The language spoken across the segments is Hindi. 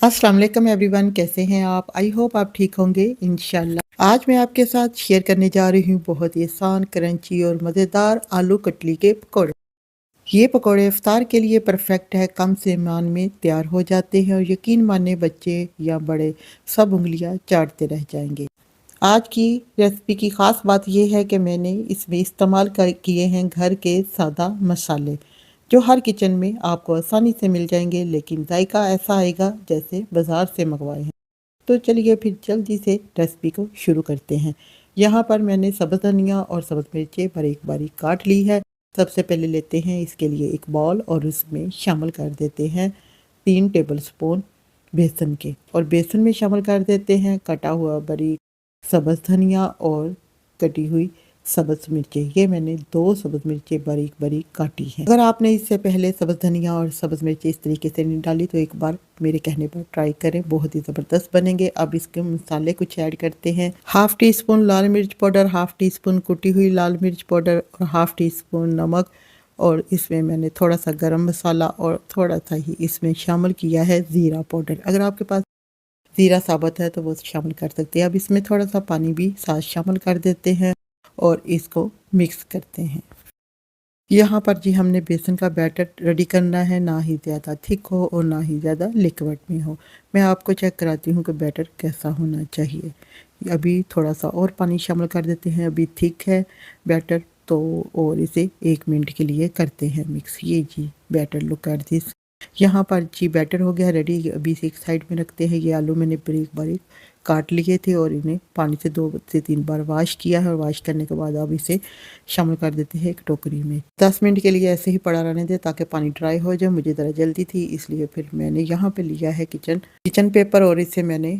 अस्सलाम वालेकुम एवरीवन, कैसे हैं आप? आई होप आप ठीक होंगे इंशाल्लाह। आज मैं आपके साथ शेयर करने जा रही हूँ बहुत ही आसान, क्रंची और मज़ेदार आलू कतली के पकौड़े। ये पकौड़े इफ्तार के लिए परफेक्ट है, कम सामान में तैयार हो जाते हैं और यकीन माने बच्चे या बड़े सब उंगलियां चाटते रह जाएंगे। आज की रेसिपी की ख़ास बात यह है कि मैंने इसमें इस्तेमाल किए हैं घर के सादा मसाले, जो हर किचन में आपको आसानी से मिल जाएंगे, लेकिन जायका ऐसा आएगा जैसे बाज़ार से मंगवाए हैं। तो चलिए फिर जल्दी से रेसिपी को शुरू करते हैं। यहाँ पर मैंने सब्ज़ धनिया और सब्ज़ मिर्चें बारीक बारीक काट ली है। सबसे पहले लेते हैं इसके लिए एक बाउल और उसमें शामिल कर देते हैं 3 टेबल स्पून बेसन के, और बेसन में शामिल कर देते हैं कटा हुआ बारीक सब्ज़ धनिया और कटी हुई सब्ज़ मिर्चें। ये मैंने 2 सब्ज़ मिर्चें बारीक बारीक काटी हैं। अगर आपने इससे पहले सब्ज़ धनिया और सब्ज़ मिर्चें इस तरीके से नहीं डाली तो एक बार मेरे कहने पर ट्राई करें, बहुत ही ज़बरदस्त बनेंगे। अब इसके मसाले कुछ ऐड करते हैं। हाफ़ टी स्पून लाल मिर्च पाउडर, हाफ़ टी स्पून कुटी हुई लाल मिर्च पाउडर और हाफ़ टी स्पून नमक, और इसमें मैंने थोड़ा सा गरम मसाला और थोड़ा सा ही इसमें शामिल किया है ज़ीरा पाउडर। अगर आपके पास ज़ीरा साबुत है तो वो शामिल कर सकते हैं। अब इसमें थोड़ा सा पानी भी साथ शामिल कर देते हैं और इसको मिक्स करते हैं। यहाँ पर जी हमने बेसन का बैटर रेडी करना है, ना ही ज़्यादा थिक हो और ना ही ज़्यादा लिक्विड में हो। मैं आपको चेक कराती हूँ कि बैटर कैसा होना चाहिए। अभी थोड़ा सा और पानी शामिल कर देते हैं। अभी थिक है बैटर तो, और इसे 1 मिनट के लिए करते हैं मिक्स। ये जी बैटर लुक एट दिस। यहाँ पर जी बैटर हो गया रेडी। अभी इसे एक साइड में रखते हैं। ये आलू मैंने बारीक बारीक काट लिए थे और इन्हें पानी से 2 से 3 बार वॉश किया है, और वॉश करने के बाद अब इसे शामिल कर देते हैं एक टोकरी में। 10 मिनट के लिए ऐसे ही पड़ा रहने दें ताकि पानी ड्राई हो जाए। मुझे ज़रा जल्दी थी इसलिए फिर मैंने यहाँ पे लिया है किचन पेपर, और इसे मैंने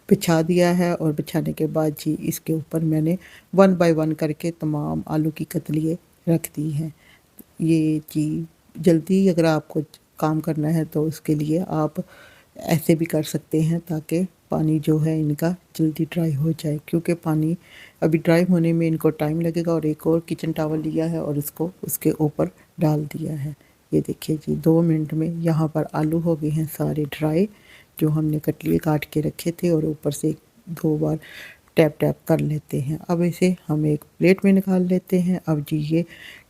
बिछा दिया है। और बिछाने के बाद जी इसके ऊपर मैंने 1 बाय 1 करके तमाम आलू की कतलियाँ रख दी हैं। ये जी जल्दी अगर आपको काम करना है तो उसके लिए आप ऐसे भी कर सकते हैं, ताकि पानी जो है इनका जल्दी ड्राई हो जाए, क्योंकि पानी अभी ड्राई होने में इनको टाइम लगेगा। और एक और किचन टॉवल लिया है और उसको उसके ऊपर डाल दिया है। ये देखिए जी 2 मिनट में यहाँ पर आलू हो गए हैं सारे ड्राई, जो हमने कटलिए काट के रखे थे, और ऊपर से 2 बार टैप टैप कर लेते हैं। अब इसे हम एक प्लेट में निकाल लेते हैं। अब जी ये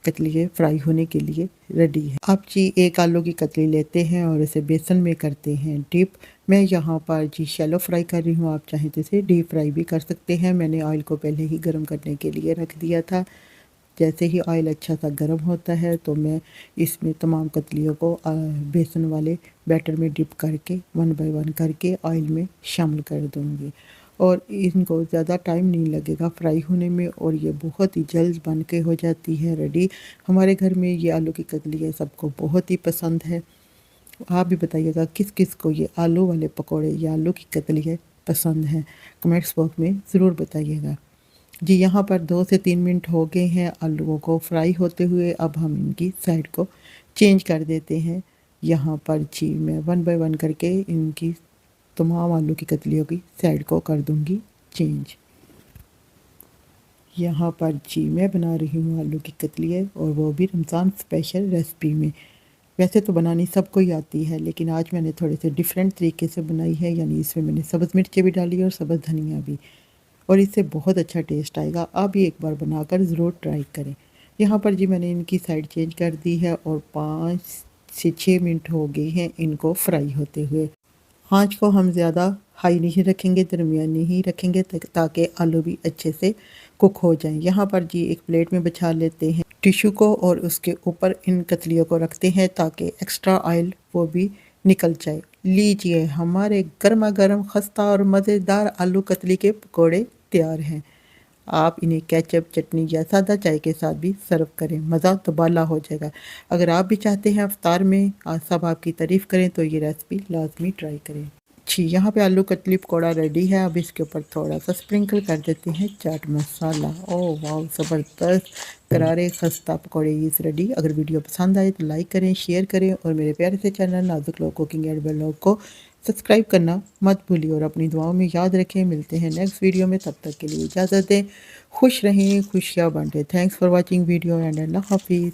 कतली फ्राई होने के लिए रेडी है। अब जी एक आलू की कतली लेते हैं और इसे बेसन में करते हैं डिप। मैं यहाँ पर जी शैलो फ्राई कर रही हूँ, आप चाहें तो इसे डीप फ्राई भी कर सकते हैं। मैंने ऑयल को पहले ही गर्म करने के लिए रख दिया था। जैसे ही ऑयल अच्छा सा गर्म होता है तो मैं इसमें तमाम कतलियों को बेसन वाले बैटर में डिप करके 1 बाय 1 करके ऑयल में शामिल कर दूँगी। और इनको ज़्यादा टाइम नहीं लगेगा फ्राई होने में, और ये बहुत ही जल्द बन के हो जाती है रेडी। हमारे घर में ये आलू की कतली सबको बहुत ही पसंद है। आप भी बताइएगा किस किस को ये आलू वाले पकौड़े या आलू की कतली पसंद हैं, कमेंट्स बॉक्स में ज़रूर बताइएगा। जी यहाँ पर 2 से 3 मिनट हो गए हैं आलूओं को फ्राई होते हुए। अब हम इनकी साइड को चेंज कर देते हैं। यहाँ पर जी मैं 1 बाय 1 करके इनकी तमाम आलू की कतलियों की साइड को कर दूँगी चेंज। यहाँ पर जी मैं बना रही हूँ आलू की कतलियाँ, और वो भी रमज़ान स्पेशल रेसिपी में। वैसे तो बनानी सबको ही आती है, लेकिन आज मैंने थोड़े से डिफरेंट तरीके से बनाई है। यानी इसमें मैंने सब्ज़ मिर्चें भी डाली और सब्ज़ धनिया भी, और इससे बहुत अच्छा टेस्ट आएगा। आप ये एक बार बनाकर ज़रूर ट्राई करें। यहाँ पर जी मैंने इनकी साइड चेंज कर दी है, और 5 से 6 मिनट हो गए हैं इनको फ्राई होते हुए। आँच को हम ज़्यादा हाई नहीं रखेंगे, दरमियानी ही रखेंगे ताकि आलू भी अच्छे से कुक हो जाएं। यहाँ पर जी एक प्लेट में बिछा लेते हैं टिश्यू को, और उसके ऊपर इन कतलियों को रखते हैं ताकि एक्स्ट्रा ऑयल वो भी निकल जाए। लीजिए हमारे गर्मा गर्म खस्ता और मज़ेदार आलू कतली के पकोड़े तैयार हैं। आप इन्हें केचप, चटनी या सादा चाय के साथ भी सर्व करें, मज़ा तबाला हो जाएगा। अगर आप भी चाहते हैं अफ्तार में आज सब आपकी तारीफ़ करें तो ये रेसिपी लाजमी ट्राई करें। जी यहाँ पे आलू कतली पकौड़ा रेडी है। अब इसके ऊपर थोड़ा सा स्प्रिंकल कर देते हैं चाट मसाला। ओह वाह, ज़बरदस्त करारे खस्ता पकौड़े इस रेडी। अगर वीडियो पसंद आए तो लाइक करें, शेयर करें, और मेरे प्यारे से चैनल नाजुक लोग कुकिंग एंड व्लॉग को सब्सक्राइब करना मत भूलिए, और अपनी दुआओं में याद रखें। मिलते हैं नेक्स्ट वीडियो में, तब तक के लिए इजाज़त दें। खुश रहें, खुशियाँ बांटें। Thanks for watching video and Allah हाफिज़।